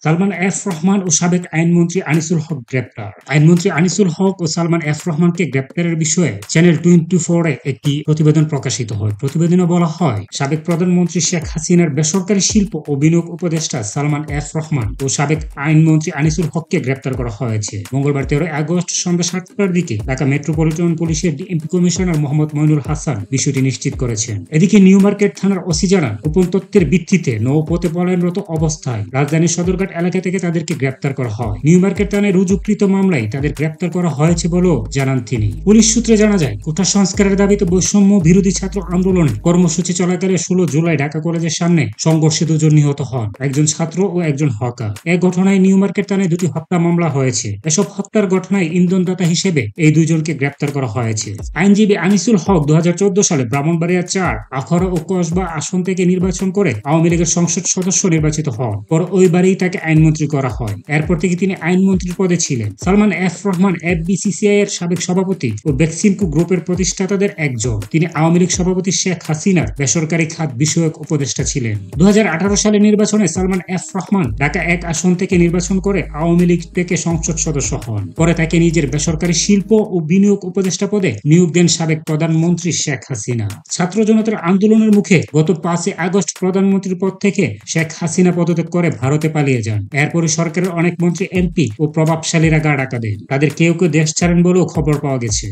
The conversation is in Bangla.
সালমান এফ রহমান ও সাবেক আইনমন্ত্রী আনিসুল হক গ্রেপ্তার। আইনমন্ত্রী আনিসুল হক ও সালমান এফ রহমানকে গ্রেপ্তারের বিষয়ে চ্যানেল 24 একটি প্রতিবেদন প্রকাশিত হয়। প্রতিবেদনে বলা হয়, সাবেক প্রধানমন্ত্রী শেখ হাসিনার বেসরকারি শিল্প ও বিনিয়োগ উপদেষ্টা সালমান এফ রহমান ও সাবেক আইনমন্ত্রী আনিসুল হককে গ্রেপ্তার করা হয়েছে। মঙ্গলবার 13 আগস্ট সন্ধ্যা 7টার দিকে ঢাকা মেট্রোপলিটন পুলিশের ডিএমপি কমিশনার মোহাম্মদ মইনুল হাসান বিষয়টি নিশ্চিত করেছেন। এদিকে নিউ মার্কেট থানার ওসি জানান, গোপন তথ্যের ভিত্তিতে নৌপথে পলায়নরত অবস্থায় রাজধানীর সদরঘাট এলাকা থেকে তাদেরকে গ্রেপ্তার করা হয়। নিউ মার্কেট থানায় রুজুকৃত মামলায় তাদের গ্রেপ্তার করা হয়েছে বলেও জানান তিনি। পুলিশ সূত্রে জানা যায়, কোটা সংস্কারের দাবিতে বৈষম্য বিরোধী ছাত্র আন্দোলনে কর্মসূচি চলাকালে 16 জুলাই ঢাকা কলেজের সামনে সংঘর্ষে 2 জন নিহত হন, একজন ছাত্র ও একজন হকার। এ ঘটনায় নিউ মার্কেট থানায় 2টি হত্যা মামলা হয়েছে। এসব হত্যার ঘটনায় ইন্ধনদাতা হিসেবে এই 2 জনকে গ্রেপ্তার করা হয়েছে। আইনজীবী আনিসুল হক 2014 সালে ব্রাহ্মণবাড়িয়া 4, আখাউড়া ও কসবা আসন থেকে নির্বাচন করে আওয়ামী লীগের সংসদ সদস্য নির্বাচিত হন। পর ওই বারেই তাকে আইনমন্ত্রী করা হয়। এরপর থেকে তিনি আইনমন্ত্রীর পদে ছিলেন। সালমান এফ রহমান এফবিসিসিআই এর সাবেক সভাপতি ও বেক্সিমকো গ্রুপের প্রতিষ্ঠাতাদের একজন। তিনি আওয়ামী লীগ সভাপতি শেখ হাসিনার বেসরকারি খাত বিষয়ক উপদেষ্টা ছিলেন। 2018 সালের নির্বাচনে সালমান এফ রহমান ঢাকা 1 আসন থেকে নির্বাচন করে আওয়ামী লীগ থেকে সংসদ সদস্য হন। পরে তাকে নিজের বেসরকারি শিল্প ও বিনিয়োগ উপদেষ্টা পদে নিয়োগ দেন সাবেক প্রধানমন্ত্রী শেখ হাসিনা। ছাত্র জনতার আন্দোলনের মুখে গত 5 আগস্ট প্রধানমন্ত্রীর পদ থেকে শেখ হাসিনা পদত্যাগ করে ভারতে পালিয়ে যান। এরপরে সরকারের অনেক মন্ত্রী, এমপি ও প্রভাবশালীরা গা ঢাকা দেন। তাদের কেউ কেউ দেশ ছাড়েন বলেও খবর পাওয়া গেছে।